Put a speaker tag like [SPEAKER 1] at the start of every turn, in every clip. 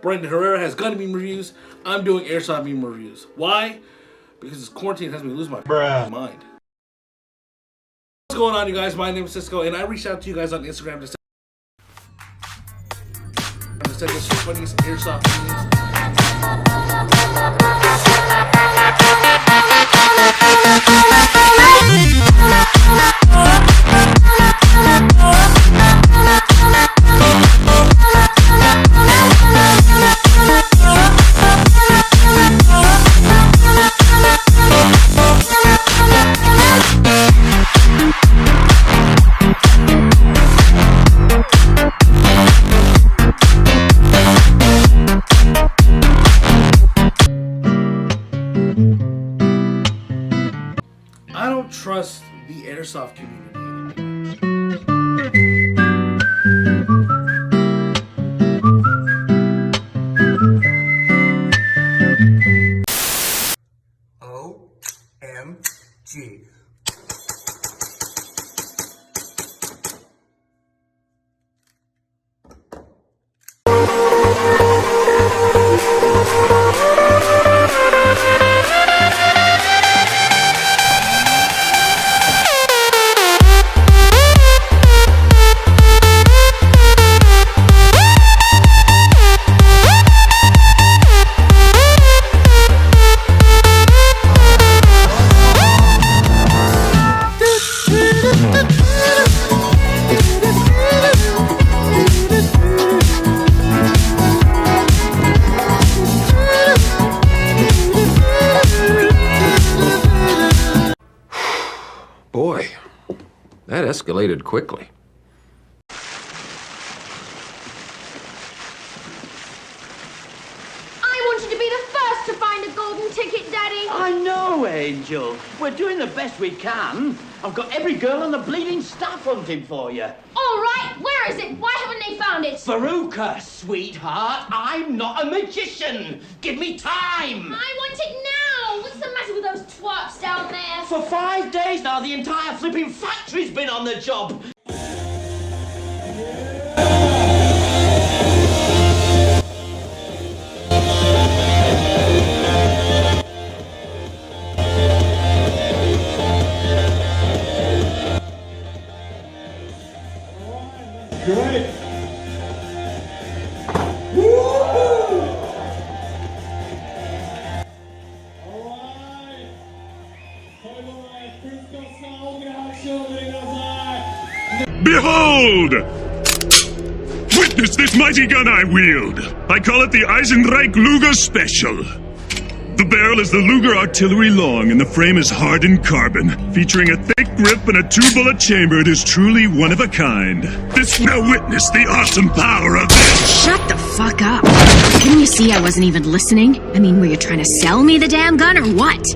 [SPEAKER 1] Brandon Herrera has gun meme reviews. I'm doing Airsoft meme reviews. Why? Because this quarantine has me lose my mind. What's going on, you guys? My name is Cisco, and I reached out to you guys on Instagram to send us your funniest Airsoft memes. I don't trust the Airsoft community anymore.
[SPEAKER 2] OMG.
[SPEAKER 3] Boy, that escalated quickly.
[SPEAKER 4] I want you to be the first to find a golden ticket, Daddy.
[SPEAKER 5] I know, Angel. We're doing the best we can. I've got every girl on the bleeding staff hunting for you.
[SPEAKER 4] All right, where is it? Why haven't they found it?
[SPEAKER 5] Veruca, sweetheart, I'm not a magician. Give me time.
[SPEAKER 4] I want it now. What's the matter with those twats down there?
[SPEAKER 5] For 5 days now, the entire flipping factory's been on the job.
[SPEAKER 6] Great. Woo!
[SPEAKER 7] Behold! Witness this mighty gun I wield. I call it the Eisenreich Luger Special. The barrel is the Luger artillery long, and the frame is hardened carbon. Featuring a thick grip and a 2-bullet chamber, it is truly one of a kind. This now witness the awesome power of this.
[SPEAKER 8] Shut the fuck up. Couldn't you see I wasn't even listening? I mean, were you trying to sell me the damn gun or what?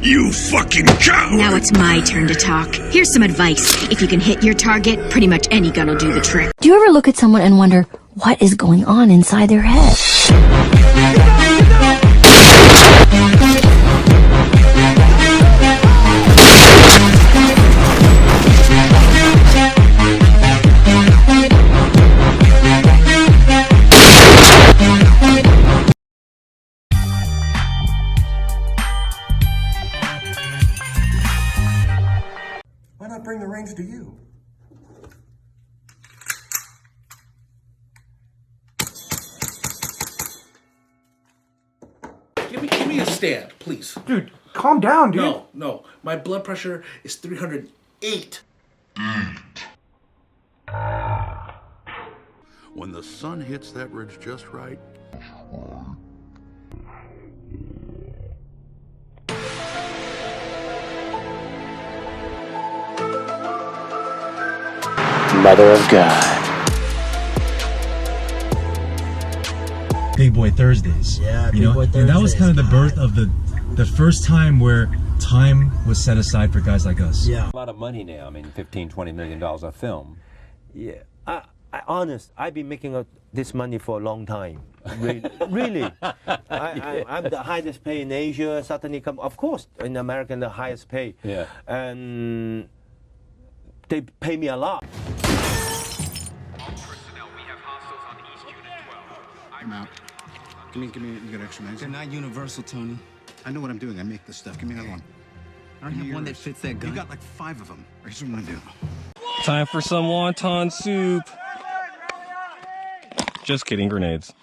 [SPEAKER 7] You fucking coward!
[SPEAKER 8] Now it's my turn to talk. Here's some advice. If you can hit your target, pretty much any gun will do the trick.
[SPEAKER 9] Do you ever look at someone and wonder what is going on inside their head?
[SPEAKER 2] Why not bring the range to you?
[SPEAKER 1] Give me a stand, please.
[SPEAKER 2] Dude, calm down, dude.
[SPEAKER 1] No. My blood pressure is 308.
[SPEAKER 10] When the sun hits that ridge just right.
[SPEAKER 11] Mother of God.
[SPEAKER 12] Big Boy Thursdays.
[SPEAKER 2] Yeah,
[SPEAKER 12] you know,
[SPEAKER 2] Boy
[SPEAKER 12] and that was
[SPEAKER 2] Thursdays,
[SPEAKER 12] kind of the birth
[SPEAKER 2] God.
[SPEAKER 12] of the first time where time was set aside for guys like us.
[SPEAKER 2] Yeah.
[SPEAKER 13] A lot of money now. I mean, $15-20 million a film.
[SPEAKER 11] Yeah. I've been making this money for a long time. Really. I'm the highest pay in Asia, certainly, of course, in America, the highest pay.
[SPEAKER 13] Yeah.
[SPEAKER 11] And they pay me a lot.
[SPEAKER 14] I'm out. Give me a good extra magazine.
[SPEAKER 15] They're not universal, Tony.
[SPEAKER 14] I know what I'm doing. I make this stuff. Give me another one.
[SPEAKER 15] I don't have one that fits that gun.
[SPEAKER 14] You got like 5 of them. Here's what I'm gonna do.
[SPEAKER 16] Time for some wonton soup. Just kidding, grenades.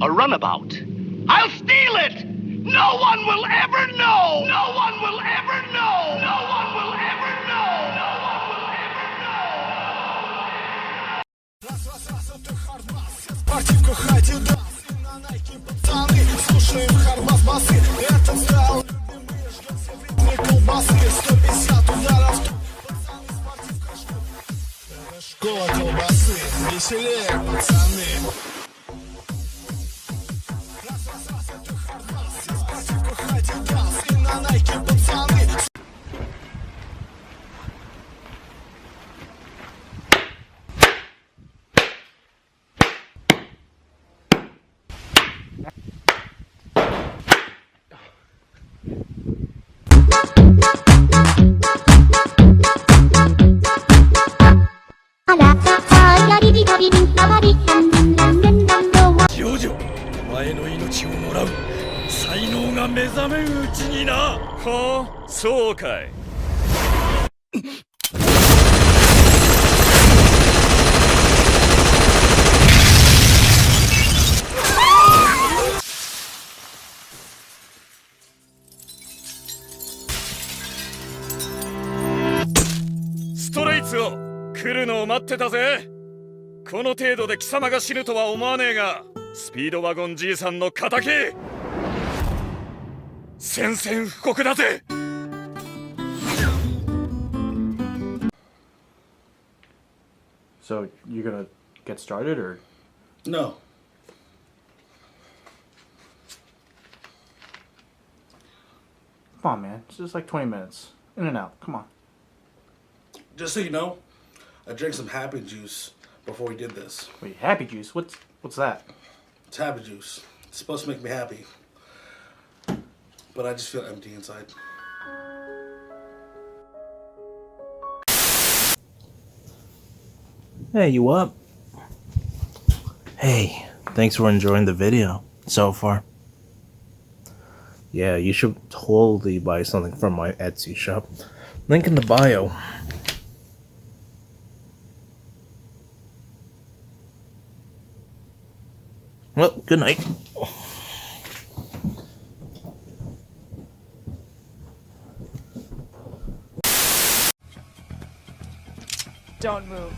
[SPEAKER 5] A runabout. I'll steal it! No one will ever know! No one will ever know! No one will ever know! No one will ever
[SPEAKER 17] Школа колбасы, веселее, пацаны.
[SPEAKER 18] ストレイツを来るのを待ってたぜ。この程度で貴様が死ぬとは思わねえが、スピードワゴンじいさんの仇宣戦布告だぜ。
[SPEAKER 19] So you're gonna get started, or
[SPEAKER 1] no?
[SPEAKER 19] Come on, man. It's just like 20 minutes. In and out. Come on.
[SPEAKER 1] Just so you know, I drank some happy juice before we did this.
[SPEAKER 19] Wait, happy juice? What's that?
[SPEAKER 1] It's happy juice. It's supposed to make me happy. But I just feel empty inside.
[SPEAKER 20] Hey, you up? Hey, thanks for enjoying the video so far. Yeah, you should totally buy something from my Etsy shop. Link in the bio. Well, good night.
[SPEAKER 21] Don't move.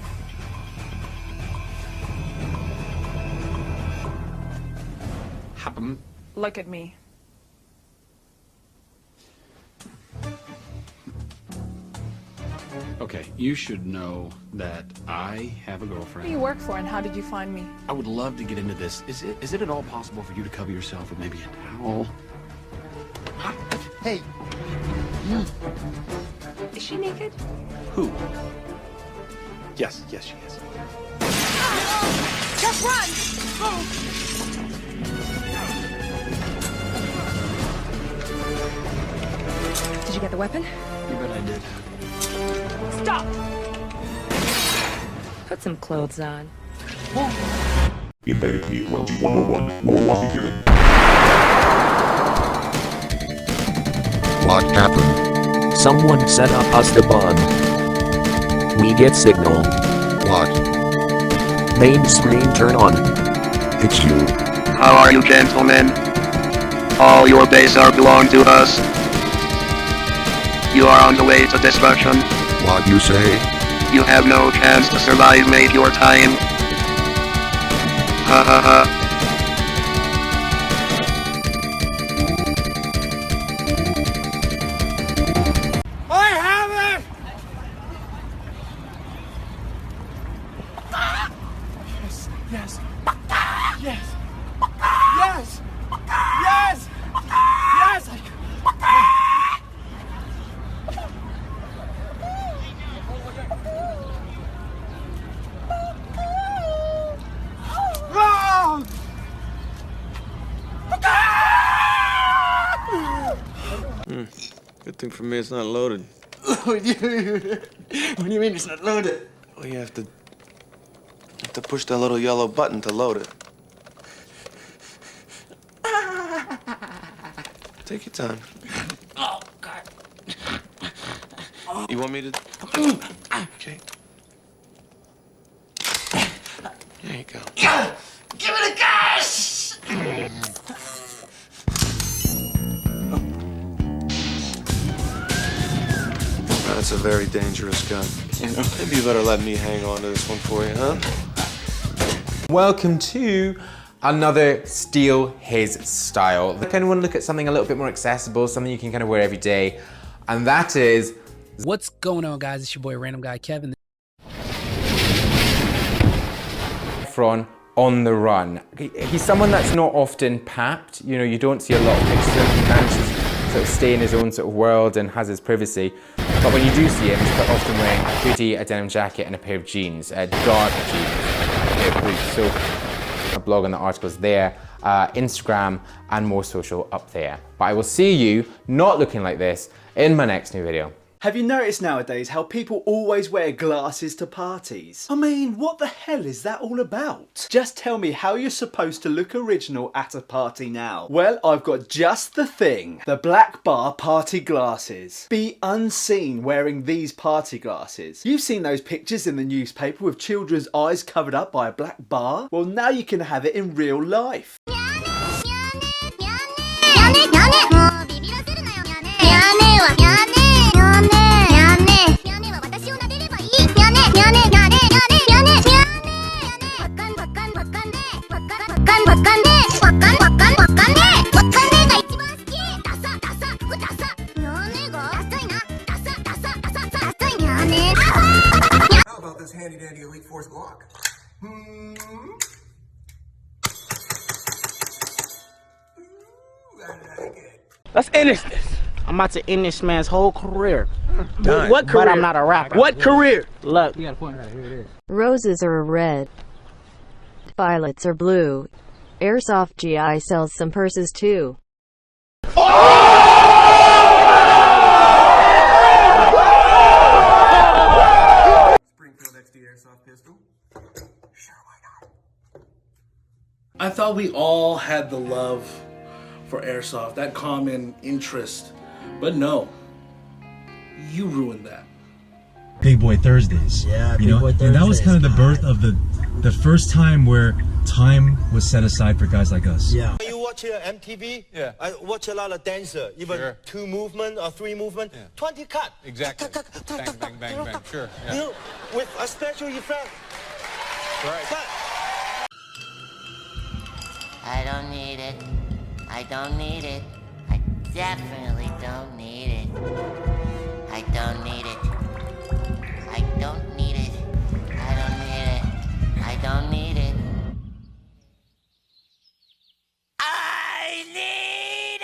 [SPEAKER 21] Look at me.
[SPEAKER 22] Okay, you should know that I have a girlfriend.
[SPEAKER 21] Who do you work for and how did you find me?
[SPEAKER 22] I would love to get into this. Is it at all possible for you to cover yourself with maybe a towel?
[SPEAKER 21] Hey. Is she naked?
[SPEAKER 22] Who? Yes, she is.
[SPEAKER 21] Just run! Did you get the weapon?
[SPEAKER 22] You bet I did.
[SPEAKER 21] Stop!
[SPEAKER 9] Put some clothes on.
[SPEAKER 7] Infinity 101 more begin.
[SPEAKER 3] What happened? Someone set up us the bomb. We get signal.
[SPEAKER 7] What?
[SPEAKER 3] Main screen turn on.
[SPEAKER 7] It's you.
[SPEAKER 23] How are you, gentlemen? All your base are belong to us. You are on the way to destruction.
[SPEAKER 7] What you say?
[SPEAKER 23] You have no chance to survive, make your time. Ha ha ha.
[SPEAKER 17] I have it! Yes, yes, yes, yes, yes, yes!
[SPEAKER 4] think for me it's not loaded.
[SPEAKER 15] What do you mean it's not loaded?
[SPEAKER 4] Well, you have to push that little yellow button to load it. Take your time.
[SPEAKER 15] Oh, God.
[SPEAKER 4] You want me to? Okay. There you go.
[SPEAKER 15] Give me the cash!
[SPEAKER 4] That's a very dangerous gun. Maybe you better let me hang on to this one for you, huh?
[SPEAKER 6] Welcome to another Steal His Style. I kind of want to look at something a little bit more accessible, something you can kind of wear every day, and that is...
[SPEAKER 8] What's going on, guys? It's your boy Random Guy Kevin.
[SPEAKER 6] From On the Run. He's someone that's not often papped. You know, you don't see a lot of pictures of him. He manages to sort of stay in his own sort of world and has his privacy. But when you do see him, he's quite often wearing a hoodie, a denim jacket, and a pair of jeans, dark jeans, a pair of boots. So a blog and the articles there, Instagram, and more social up there. But I will see you not looking like this in my next new video.
[SPEAKER 24] Have you noticed nowadays how people always wear glasses to parties? I mean, what the hell is that all about? Just tell me how you're supposed to look original at a party now. Well, I've got just the thing. The black bar party glasses. Be unseen wearing these party glasses. You've seen those pictures in the newspaper with children's eyes covered up by a black bar? Well, now you can have it in real life.
[SPEAKER 2] How about this handy dandy Elite Force Glock?
[SPEAKER 25] Let's end this. I'm about to end this man's whole career.
[SPEAKER 8] Done.
[SPEAKER 25] What career? But I'm not a rapper. What career? Look.
[SPEAKER 8] You got a point right here. It is.
[SPEAKER 26] Roses are red. Violets are blue. Airsoft GI sells some purses too.
[SPEAKER 2] Springfield XD Airsoft pistol.
[SPEAKER 1] I thought we all had the love for airsoft, that common interest, but no, you ruined that.
[SPEAKER 12] Big Boy Thursdays.
[SPEAKER 27] Yeah,
[SPEAKER 12] you know,
[SPEAKER 27] Big Boy
[SPEAKER 12] and that was
[SPEAKER 27] Thursdays,
[SPEAKER 12] kind of the birth of the first time where time was set aside for guys like us.
[SPEAKER 27] Yeah.
[SPEAKER 28] When you watch MTV, yeah. I watch a lot of dancer, even 2 movement or 3 movement, 20 cut.
[SPEAKER 29] Exactly. Bang, bang, bang, bang. Sure. Yeah.
[SPEAKER 28] You know, with a special effect.
[SPEAKER 29] Right.
[SPEAKER 28] Cut.
[SPEAKER 30] I don't need it. I don't need it. I definitely don't need it. I don't need it. I don't need it. I don't need it. I don't need it. I need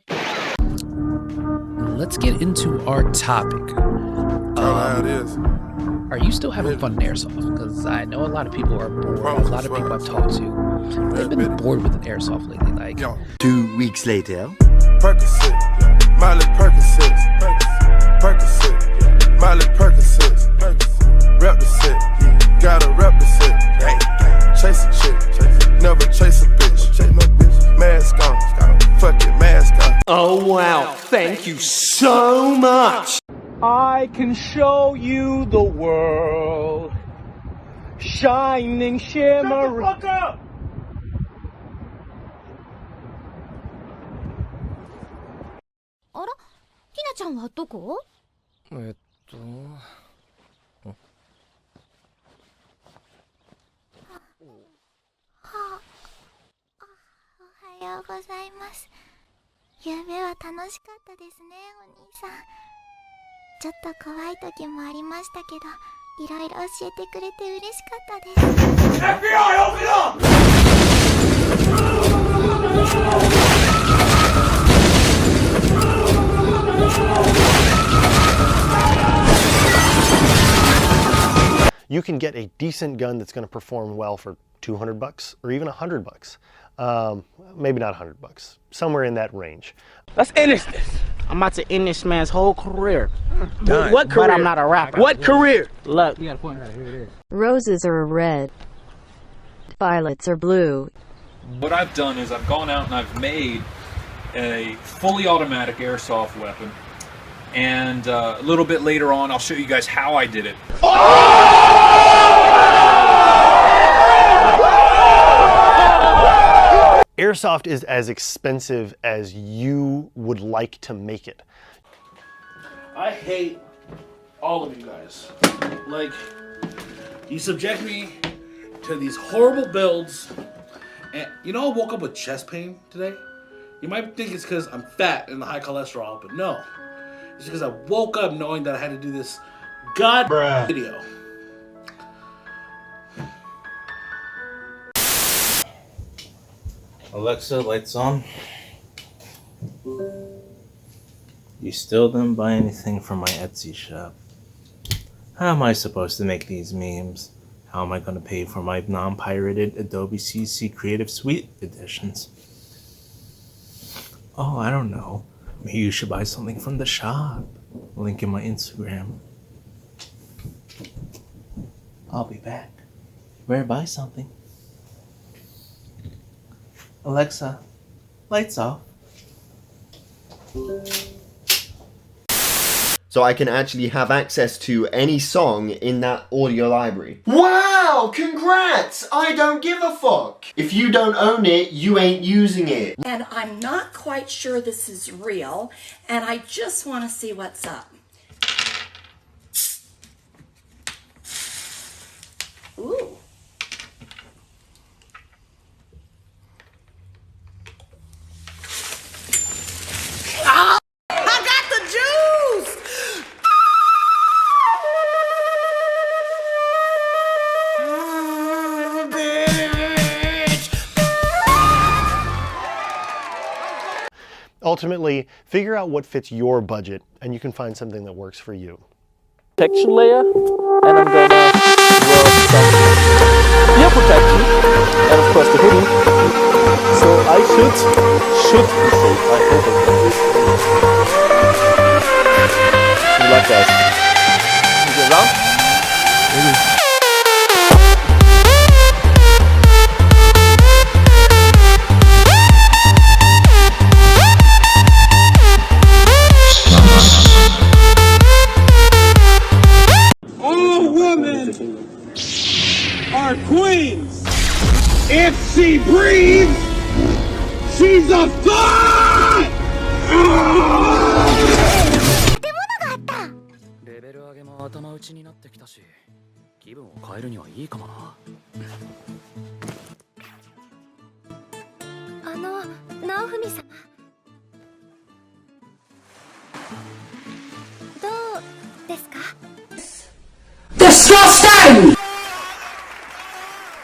[SPEAKER 30] it!
[SPEAKER 8] Let's get into our topic.
[SPEAKER 4] It is.
[SPEAKER 8] Are you still having fun in airsoft? Because I know a lot of people are bored. A lot of people I've talked to, they've been bored with an airsoft lately. Like
[SPEAKER 27] 2 weeks later.
[SPEAKER 4] Percocet, Miley Percocet, Percocet, Miley Percocet, rep the set, gotta rep the set, chase a chick, never chase a bitch, mask on, fuck it, mask on.
[SPEAKER 25] Oh wow, thank you so much. I can show you the world, shining, shimmering. Shut the fuck up!
[SPEAKER 17] FBI, open up!
[SPEAKER 31] You can get a decent gun that's going to perform well for $200 or even $100.
[SPEAKER 5] Maybe not $100, somewhere in that range.
[SPEAKER 25] Let's finish this. I'm about to end this man's whole career.
[SPEAKER 5] Done.
[SPEAKER 25] What career? But I'm not a rapper. What career? Look.
[SPEAKER 8] You got a point right here. It is.
[SPEAKER 26] Roses are red. Violets are blue.
[SPEAKER 10] What I've done is I've gone out and I've made a fully automatic airsoft weapon. And a little bit later on, I'll show you guys how I did it.
[SPEAKER 5] Airsoft is as expensive as you would like to make it.
[SPEAKER 1] I hate all of you guys. Like, you subject me to these horrible builds, and you know I woke up with chest pain today? You might think it's because I'm fat and the high cholesterol, but no. It's because I woke up knowing that I had to do this video.
[SPEAKER 11] Alexa, lights on. You still didn't buy anything from my Etsy shop. How am I supposed to make these memes? How am I going to pay for my non-pirated Adobe CC Creative Suite editions? Oh, I don't know. Maybe you should buy something from the shop. Link in my Instagram. I'll be back. You better buy something. Alexa, lights off.
[SPEAKER 13] So I can actually have access to any song in that audio library.
[SPEAKER 14] Wow, congrats! I don't give a fuck.
[SPEAKER 13] If you don't own it, you ain't using it.
[SPEAKER 16] And I'm not quite sure this is real, and I just want to see what's up. Ooh. Ah! I got the juice!
[SPEAKER 5] Ultimately, figure out what fits your budget, and you can find something that works for you.
[SPEAKER 25] Protection layer, and I'm gonna rub some ear protection, and of course the hoodie. So I should be safe. I hope I can. You like that? Is it round? Maybe. Are queens. If she breathes, she's a god!
[SPEAKER 18] レベル上げも頭打ちになってきたし、気分を変えるにはいいかもな。
[SPEAKER 19] 直文様。どうですか?
[SPEAKER 25] Disgusting!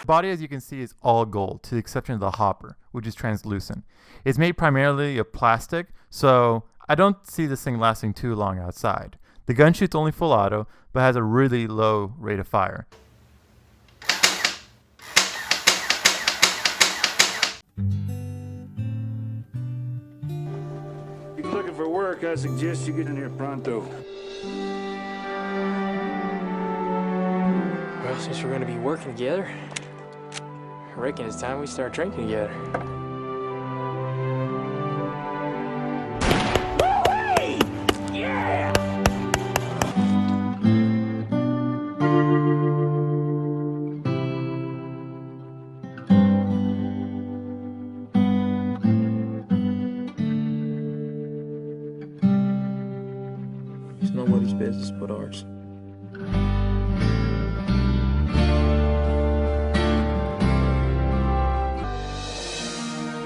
[SPEAKER 20] Body, as you can see, is all gold, to the exception of the hopper, which is translucent. It's made primarily of plastic, so I don't see this thing lasting too long outside. The gun shoots only full auto, but has a really low rate of fire.
[SPEAKER 22] If you're looking for work, I suggest you get in here pronto.
[SPEAKER 31] Well, since we're going to be working together, I reckon it's time we start drinking together.
[SPEAKER 25] Yeah!
[SPEAKER 31] It's nobody's business but ours.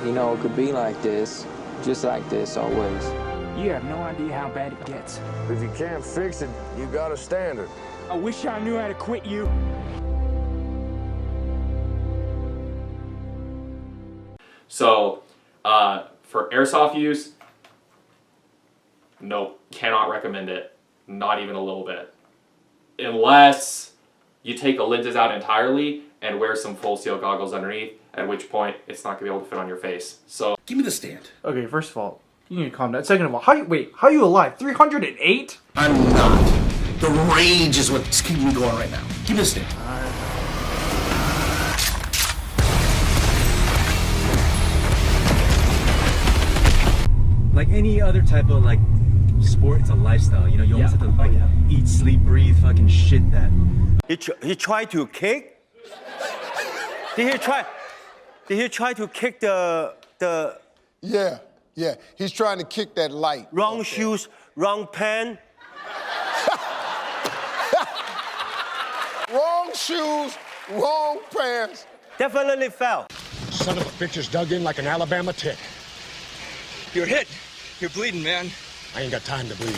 [SPEAKER 31] You know, it could be like this, just like this always.
[SPEAKER 25] You have no idea how bad it gets.
[SPEAKER 22] If you can't fix it, you got a standard.
[SPEAKER 25] I wish I knew how to quit you.
[SPEAKER 6] So, for airsoft use, nope, cannot recommend it. Not even a little bit. Unless you take the lenses out entirely and wear some full seal goggles underneath, at which point it's not gonna be able to fit on your face. So
[SPEAKER 1] give me the stand.
[SPEAKER 2] Okay, first of all, you need to calm down. Second of all, how are you alive? 308?
[SPEAKER 1] I'm not. The rage is what's keeping me going right now. Give me the stand.
[SPEAKER 3] Like any other type of like sport, it's a lifestyle. You know, you almost have to like eat, sleep, breathe, fucking shit that.
[SPEAKER 7] He tried to kick? Did he try to kick the
[SPEAKER 9] Yeah. He's trying to kick that light.
[SPEAKER 7] Wrong shoes, wrong pen?
[SPEAKER 9] Wrong shoes, wrong pants.
[SPEAKER 7] Definitely fell.
[SPEAKER 9] Son of a bitch is dug in like an Alabama tick.
[SPEAKER 3] You're hit. You're bleeding, man.
[SPEAKER 9] I ain't got time to bleed.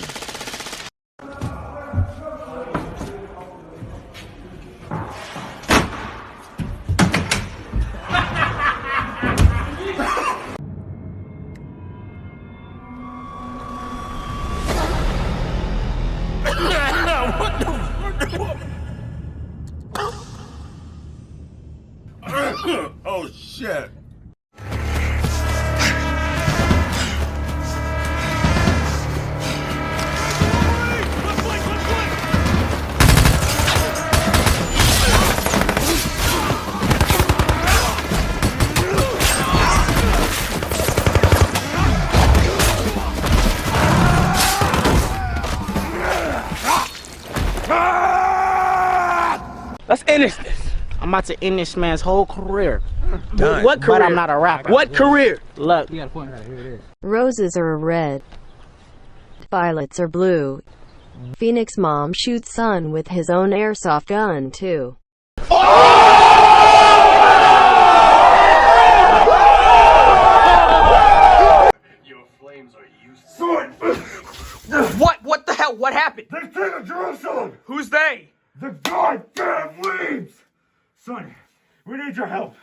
[SPEAKER 17] Oh, shit.
[SPEAKER 12] Let's end this. I'm about to end this man's whole career.
[SPEAKER 3] Done.
[SPEAKER 12] What career? But I'm not a rapper. What career? Look.
[SPEAKER 3] You got a point right here. It is.
[SPEAKER 26] Roses are red. Violets are blue. Phoenix mom shoots son with his own airsoft gun too.
[SPEAKER 17] Your flames are useless.
[SPEAKER 12] Sword! What the hell? What happened?
[SPEAKER 17] They took Jerusalem!
[SPEAKER 12] Who's they?
[SPEAKER 17] The goddamn weebs! Son, we need your help.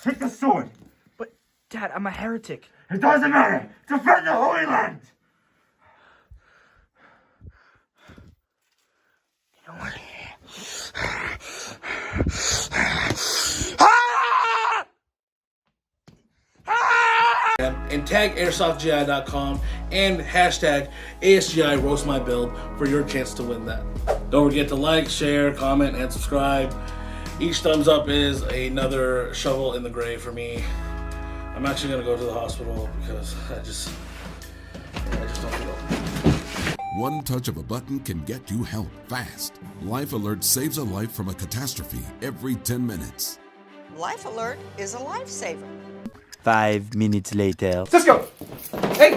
[SPEAKER 17] Take the sword.
[SPEAKER 12] But, Dad, I'm a heretic.
[SPEAKER 17] It doesn't matter. Defend the Holy Land.
[SPEAKER 12] You know what?
[SPEAKER 1] And tag airsoftgi.com and hashtag ASGI roast my build for your chance to win that. Don't forget to like, share, comment, and subscribe. Each thumbs up is another shovel in the grave for me. I'm actually gonna go to the hospital because I just don't feel it.
[SPEAKER 15] One touch of a button can get you help fast. Life Alert saves a life from a catastrophe every 10 minutes.
[SPEAKER 21] Life Alert is a lifesaver.
[SPEAKER 27] 5 minutes later.
[SPEAKER 2] Cisco! Hey!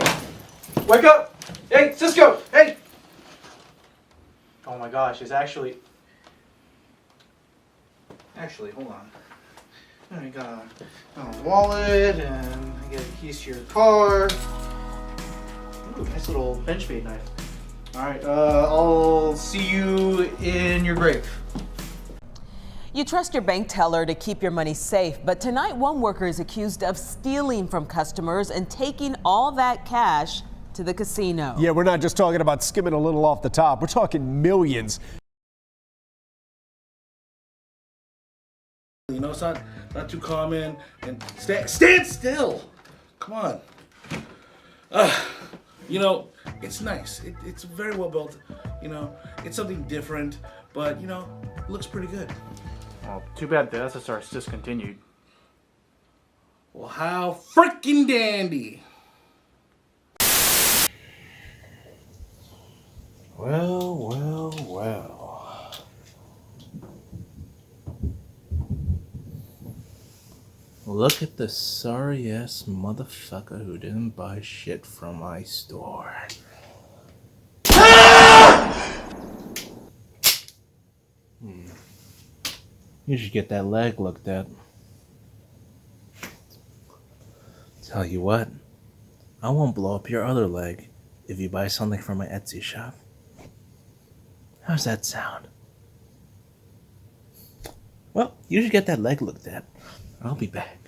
[SPEAKER 2] Wake up! Hey, Cisco! Hey! Oh my gosh, it's actually, hold on. I got a wallet, and I get a keys to your car. Ooh, nice little benchmade knife. Alright, I'll see you in your grave.
[SPEAKER 21] You trust your bank teller to keep your money safe, but tonight one worker is accused of stealing from customers and taking all that cash to the casino.
[SPEAKER 23] Yeah, we're not just talking about skimming a little off the top. We're talking millions.
[SPEAKER 1] You know, it's not too common. And stand still. Come on. You know, it's nice. It's very well built. You know, it's something different, but you know, it looks pretty good.
[SPEAKER 2] Well, too bad the SSR's discontinued.
[SPEAKER 1] Well, how freaking dandy.
[SPEAKER 11] Well. Look at the sorry ass motherfucker who didn't buy shit from my store. You should get that leg looked at. Tell you what, I won't blow up your other leg if you buy something from my Etsy shop. How's that sound? Well, you should get that leg looked at. I'll be back.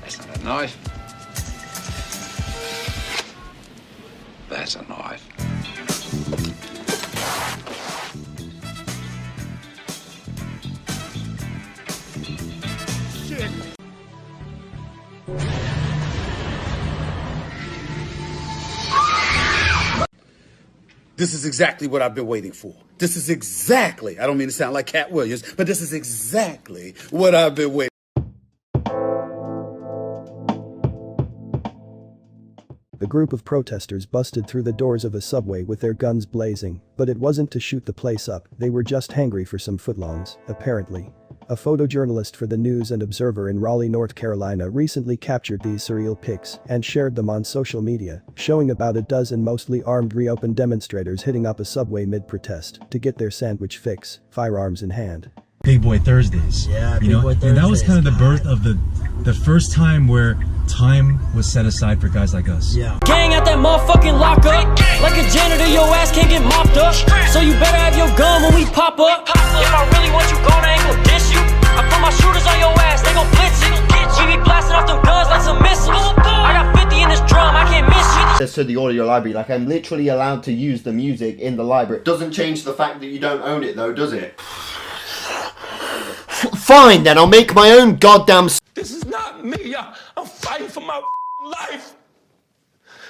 [SPEAKER 24] That's not a knife. That's a knife.
[SPEAKER 4] This is exactly what I've been waiting for. This is exactly, I don't mean to sound like Cat Williams, but this is exactly what I've been waiting.
[SPEAKER 5] The group of protesters busted through the doors of a subway with their guns blazing, but it wasn't to shoot the place up, they were just hangry for some footlongs, apparently. A photojournalist for the News and Observer in Raleigh, North Carolina recently captured these surreal pics and shared them on social media, showing about a dozen mostly armed reopened demonstrators hitting up a subway mid-protest to get their sandwich fix, firearms in hand.
[SPEAKER 3] Big Boy Thursdays.
[SPEAKER 8] Yeah,
[SPEAKER 3] you know,
[SPEAKER 8] Boy
[SPEAKER 3] and that was
[SPEAKER 8] Thursdays,
[SPEAKER 3] kind of the birth of the first time where time was set aside for guys like us.
[SPEAKER 8] Yeah.
[SPEAKER 12] Gang at that motherfucking lockup. Like a janitor, your ass can't get mopped up. So you better have your gun when we pop up. If I really want you gone, I ain't gon' diss you. I put my shooters on your ass, they gon' blitz you. We be blasting off them guns like some missiles. I got 50 in this drum, I can't miss you.
[SPEAKER 31] To the audio library, like I'm literally allowed to use the music in the library. Doesn't change the fact that you don't own it though, does it? Fine then, I'll make my own goddamn.
[SPEAKER 17] This is not me, y'all. I'm fighting for my life.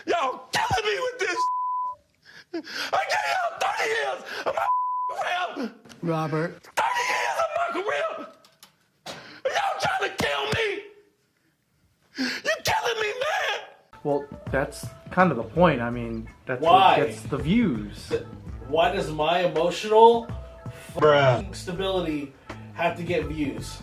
[SPEAKER 17] Y'all killing me with this. I gave y'all 30 years of my career.
[SPEAKER 12] Robert.
[SPEAKER 17] 30 years of my career. Y'all trying to kill me. You killing me, man.
[SPEAKER 2] Well, that's kind of the point. I mean, that's
[SPEAKER 1] Why?
[SPEAKER 2] what gets the views.
[SPEAKER 1] Why does my emotional stability have to get views?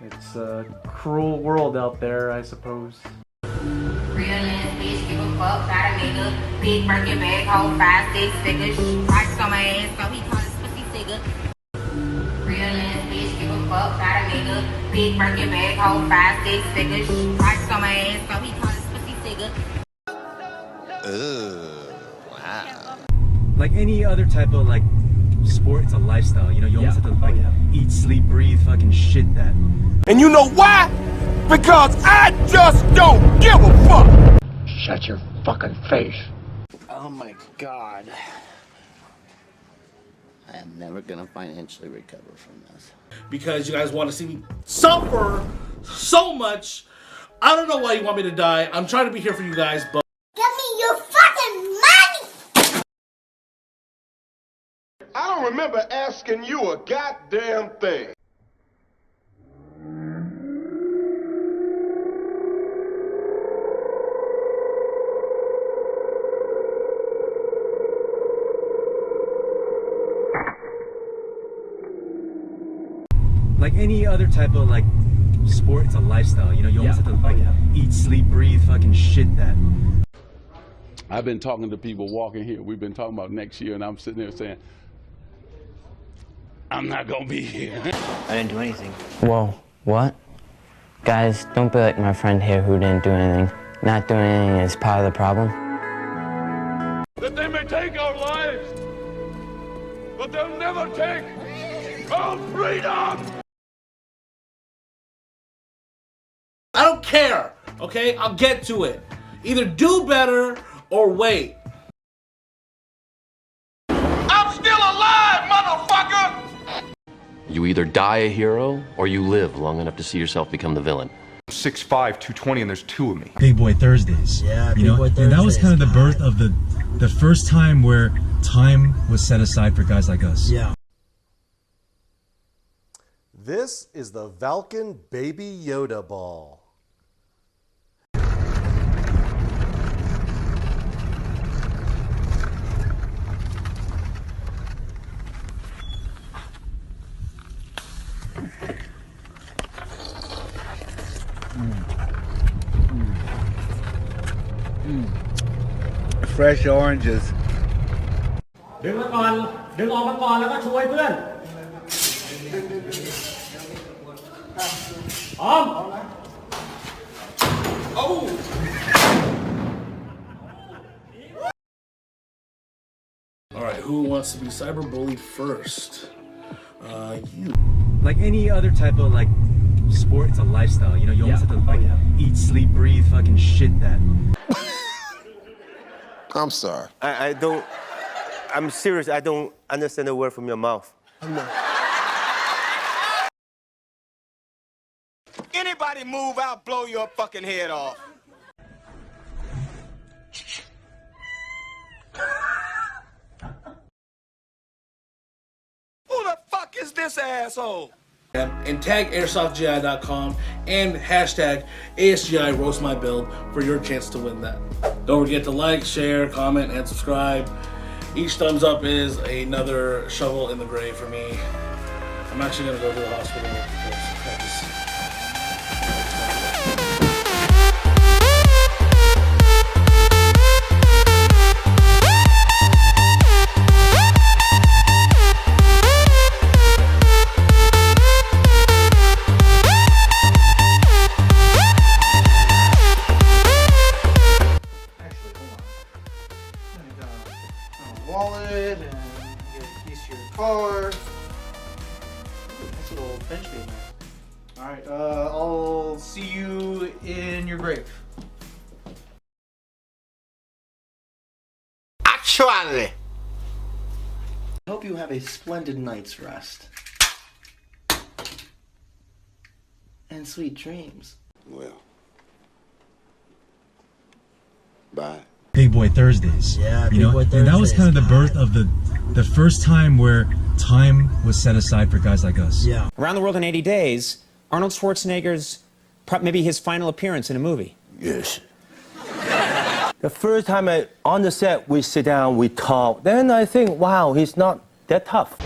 [SPEAKER 2] It's a cruel world out there, I suppose.
[SPEAKER 10] Real ass bitch, give a fuck, got a nigga. Big Birkin bag, hold 5, 6 figures. Rocks on my ass, so he call his pussy figure. Real ass bitch, give a fuck, got a nigga. Big Birkin bag, hold 5, 6 figures. Rocks on my ass, so he call his pussy figure.
[SPEAKER 3] Wow. Like any other type of like sport, it's a lifestyle. You know, you almost have to like eat, sleep, breathe, fucking shit that.
[SPEAKER 17] And you know why? Because I just don't give a fuck.
[SPEAKER 12] Shut your fucking face.
[SPEAKER 31] Oh my god. I am never gonna financially recover from this.
[SPEAKER 1] Because you guys want to see me suffer so much. I don't know why you want me to die. I'm trying to be here for you guys, but
[SPEAKER 19] Give me your fucking money!
[SPEAKER 17] I don't remember asking you a goddamn thing.
[SPEAKER 3] Like any other type of like sport, it's a lifestyle. You know, you almost have to like eat, sleep, breathe, fucking shit that.
[SPEAKER 13] I've been talking to people walking here. We've been talking about next year, and I'm sitting there saying, I'm not gonna be here.
[SPEAKER 31] I didn't do anything.
[SPEAKER 14] Whoa, what? Guys, don't be like my friend here who didn't do anything. Not doing anything is part of the problem.
[SPEAKER 17] That they may take our lives, but they'll never take our freedom!
[SPEAKER 1] I don't care, okay? I'll get to it. Either do better or wait.
[SPEAKER 17] I'm still alive, motherfucker!
[SPEAKER 16] You either die a hero or you live long enough to see yourself become the villain.
[SPEAKER 24] 6'5", 220, and there's 2 of me.
[SPEAKER 3] Big Boy Thursdays.
[SPEAKER 8] Yeah,
[SPEAKER 3] you know,
[SPEAKER 8] Boy
[SPEAKER 3] and that was kind of the
[SPEAKER 8] Thursdays,
[SPEAKER 3] birth of the first time where time was set aside for guys like us.
[SPEAKER 8] Yeah.
[SPEAKER 28] This is the Valken Baby Yoda Ball.
[SPEAKER 29] Fresh oranges.
[SPEAKER 12] ดึงมาก่อน ดึงออกมาก่อนแล้วก็ช่วยเพื่อนพร้อม
[SPEAKER 1] Alright, who wants to be cyberbullied first? You.
[SPEAKER 3] Like any other type of like sport, it's a lifestyle. You know, you almost have to like eat, sleep, breathe, fucking shit that.
[SPEAKER 31] I'm sorry.
[SPEAKER 7] I don't. I'm serious. I don't understand a word from your mouth.
[SPEAKER 17] Anybody move, I'll blow your fucking head off. this asshole.
[SPEAKER 1] And tag airsoftgi.com and hashtag ASGI roast my build for your chance to win that. Don't forget to like, share, comment, and subscribe. Each thumbs up is another shovel in the grave for me. I'm actually gonna go to the hospital because I just...
[SPEAKER 2] wallet and get a piece of your car. Ooh, nice little bench made knife. Alright, I'll see you in your grave.
[SPEAKER 6] Actually! I hope you have a splendid night's rest. And sweet dreams.
[SPEAKER 8] Well. Bye.
[SPEAKER 3] Big Boy Thursdays.
[SPEAKER 6] Yeah,
[SPEAKER 3] you know, and that was kind of the birth of the first time where time was set aside for guys like us.
[SPEAKER 6] Yeah.
[SPEAKER 9] Around the World in 80 Days, Arnold Schwarzenegger's maybe his final appearance in a movie.
[SPEAKER 7] Yes. The first time on the set, we sit down, we talk. Then I think, wow, he's not that tough.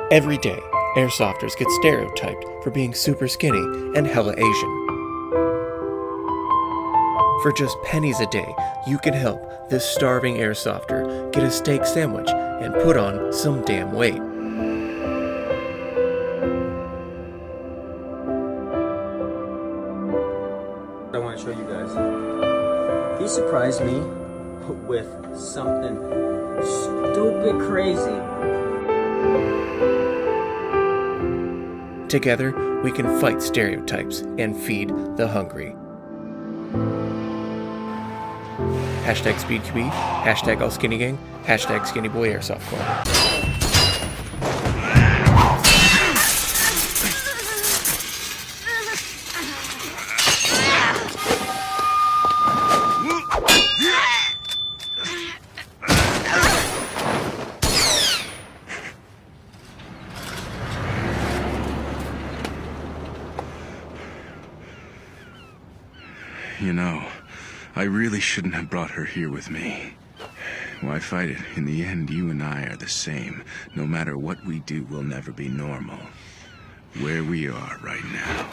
[SPEAKER 15] Every day, airsofters get stereotyped for being super skinny and hella Asian. For just pennies a day, you can help this starving airsofter get a steak sandwich and put on some damn weight.
[SPEAKER 18] I want to show you guys. He surprised me with something stupid crazy.
[SPEAKER 15] Together, we can fight stereotypes and feed the hungry. Hashtag SpeedQB, hashtag AllSkinnyGang, hashtag SkinnyBoy Airsoft Corner.
[SPEAKER 20] You know, I really shouldn't have brought her here with me. Why fight it? In the end, you and I are the same. No matter what we do, we'll never be normal. Where we are right now.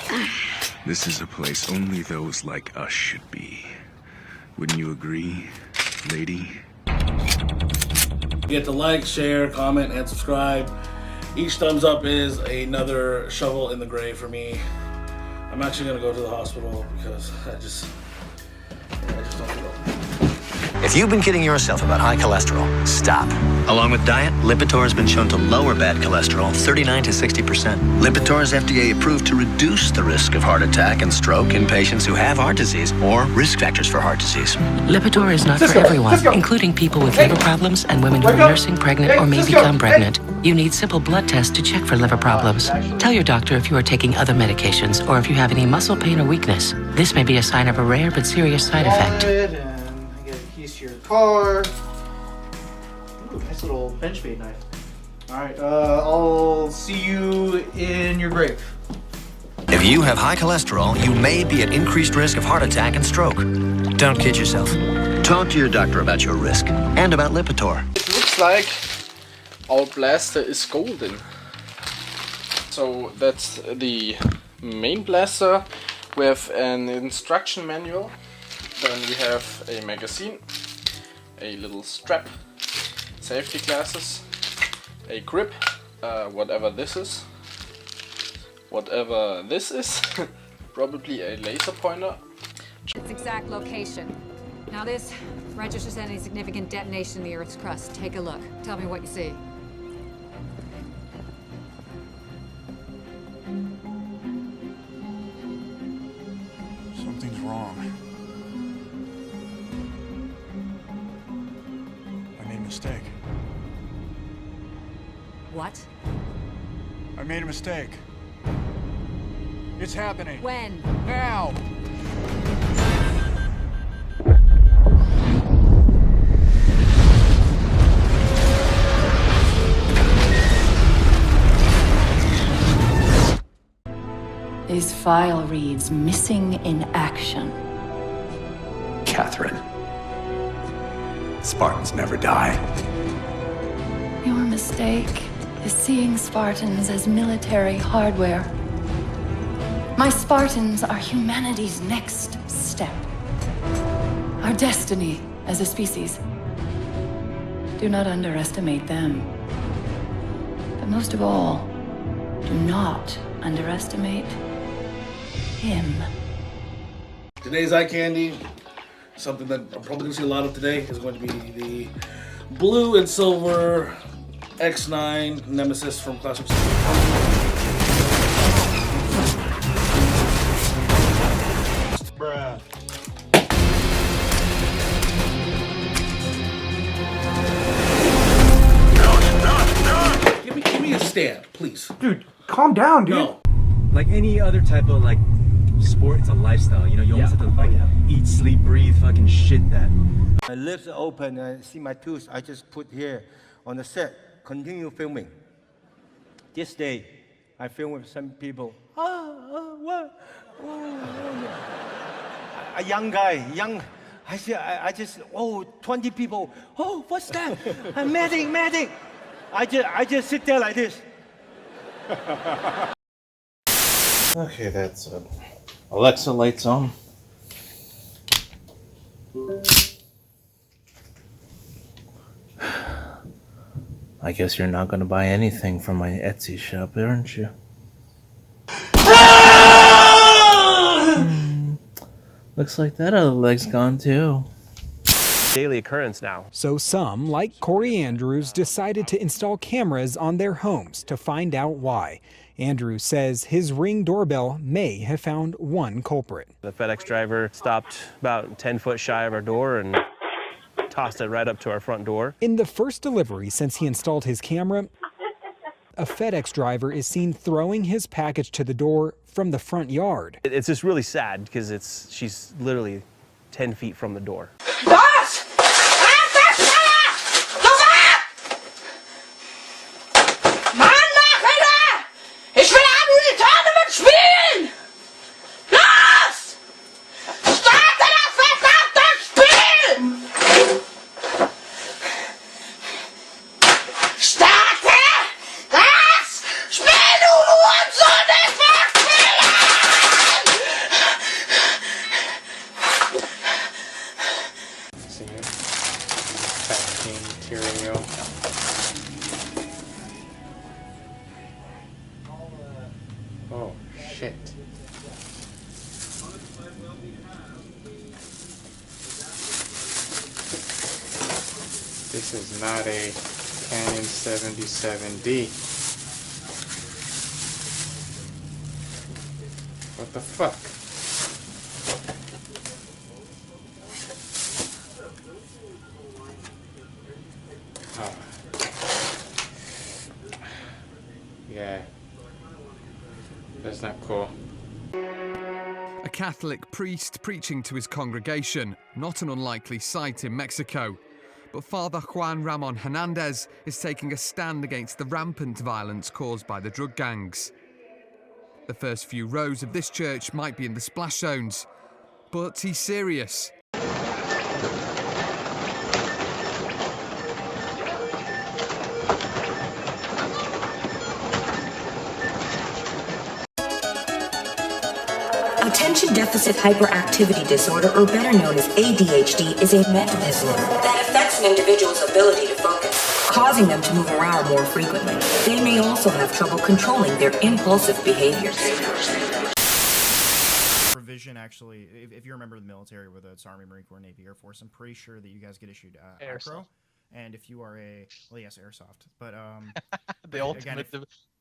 [SPEAKER 20] This is a place only those like us should be. Wouldn't you agree, lady?
[SPEAKER 1] You get to like, share, comment, and subscribe. Each thumbs up is another shovel in the grave for me. I'm actually gonna go to the hospital because I just don't feel it.
[SPEAKER 22] If you've been kidding yourself about high cholesterol, stop. Along with diet, Lipitor has been shown to lower bad cholesterol 39 to 60%. Lipitor is FDA approved to reduce the risk of heart attack and stroke in patients who have heart disease or risk factors for heart disease.
[SPEAKER 25] Lipitor is not for everyone, including people with liver problems and women who are nursing, pregnant, or may become pregnant. You need simple blood tests to check for liver problems. Tell your doctor if you are taking other medications or if you have any muscle pain or weakness. This may be a sign of a rare but serious side effect.
[SPEAKER 2] And I get a piece of your car. Ooh, nice little bench made knife. Alright, I'll see you in your grave.
[SPEAKER 22] If you have high cholesterol, you may be at increased risk of heart attack and stroke. Don't kid yourself. Talk to your doctor about your risk and about Lipitor.
[SPEAKER 26] It looks like our blaster is golden. So that's the main blaster. We have an instruction manual. Then we have a magazine, a little strap, safety glasses, a grip, whatever this is. Whatever this is, probably a laser pointer.
[SPEAKER 29] Its exact location. Now this
[SPEAKER 4] Registers any significant detonation in the Earth's crust. Take a look. Tell me what you see.
[SPEAKER 5] Something's wrong. I made a mistake.
[SPEAKER 4] What?
[SPEAKER 5] I made a mistake. It's happening.
[SPEAKER 4] When?
[SPEAKER 5] Now!
[SPEAKER 25] This file reads missing in action.
[SPEAKER 3] Catherine. Spartans never die.
[SPEAKER 25] Your mistake is seeing Spartans as military hardware. My Spartans are humanity's next step. Our destiny as a species. Do not underestimate them. But most of all, do not underestimate him.
[SPEAKER 1] Today's eye candy, something that I'm probably gonna see a lot of today, is going to be the blue and silver X9 Nemesis from Classic.
[SPEAKER 5] Bruh.
[SPEAKER 1] Give me a stand, please.
[SPEAKER 3] Dude, calm down, dude.
[SPEAKER 1] No.
[SPEAKER 3] Like any other type of like sport, it's a lifestyle. You know, you almost have to like eat, sleep, breathe, fucking shit that.
[SPEAKER 7] My lips are open and I see my tooth. I just put here on the set. Continue filming. This day, I film with some people. What? A young guy, I just 20 people. Oh, what's that? A medic. I just sit there like this.
[SPEAKER 2] Okay, that's it. Alexa, lights on. I guess you're not gonna buy anything from my Etsy shop, aren't you? Looks like that other leg's gone too.
[SPEAKER 9] Daily occurrence now. So some, like Corey Andrews, decided to install cameras on their homes to find out why. Andrews says his Ring doorbell may have found one culprit.
[SPEAKER 8] The FedEx driver stopped about 10 foot shy of our door and tossed it right up to our front door.
[SPEAKER 9] In the first delivery since he installed his camera, a FedEx driver is seen throwing his package to the door from the front yard.
[SPEAKER 8] It's just really sad because she's literally 10 feet from the door.
[SPEAKER 12] Was? Mann, Nachher! Ich will am Tournament spielen! Los! Starte das verdammte Spiel! Starte das Spiel, du Hurensohn! Ich will spielen!
[SPEAKER 26] See it? Packing material. Oh shit. This is not a Canon 77D. What the fuck? Oh. Yeah. That's not cool.
[SPEAKER 10] A Catholic priest preaching to his congregation, not an unlikely sight in Mexico. But Father Juan Ramon Hernandez is taking a stand against the rampant violence caused by the drug gangs. The first few rows of this church might be in the splash zones, but he's serious.
[SPEAKER 11] Attention Deficit Hyperactivity Disorder, or better known as ADHD, is a mental disorder that affects an individual's ability to focus, causing them to move around more frequently. They may also have trouble controlling their impulsive behaviors.
[SPEAKER 2] version, actually, if you're a member of the military, whether it's Army, Marine Corps, Navy, Air Force, I'm pretty sure that you guys get issued Airsoft. And if you are yes, Airsoft. But
[SPEAKER 13] the ultimate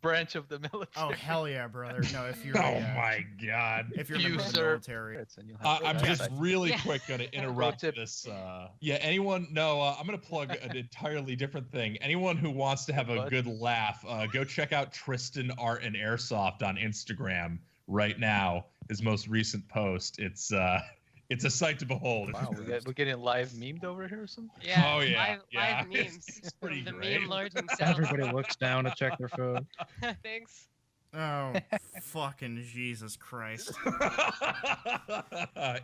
[SPEAKER 13] branch of the military.
[SPEAKER 2] Oh hell yeah, brother! No, if you're
[SPEAKER 14] my god,
[SPEAKER 2] if you're a member of the military,
[SPEAKER 14] I'm just really quick going to interrupt this. Yeah, anyone? No, I'm going to plug an entirely different thing. Anyone who wants to have a good laugh, go check out tristanartandairsoft on Instagram right now. His most recent post. It's a sight to behold.
[SPEAKER 13] Wow, we're getting live memed over here or something?
[SPEAKER 14] Yeah. Oh yeah.
[SPEAKER 16] Live memes.
[SPEAKER 14] It's pretty
[SPEAKER 16] the
[SPEAKER 14] great.
[SPEAKER 16] meme lord himself.
[SPEAKER 19] Everybody looks down to check their phone.
[SPEAKER 16] Thanks.
[SPEAKER 2] Oh, fucking Jesus Christ.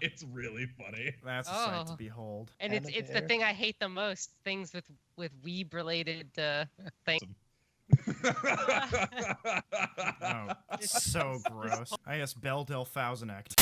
[SPEAKER 14] It's really funny.
[SPEAKER 2] That's a sight to behold.
[SPEAKER 16] And it's the thing I hate the most, things with weeb related things.
[SPEAKER 2] Oh, it's so gross. I guess Belle Del Thousand Act.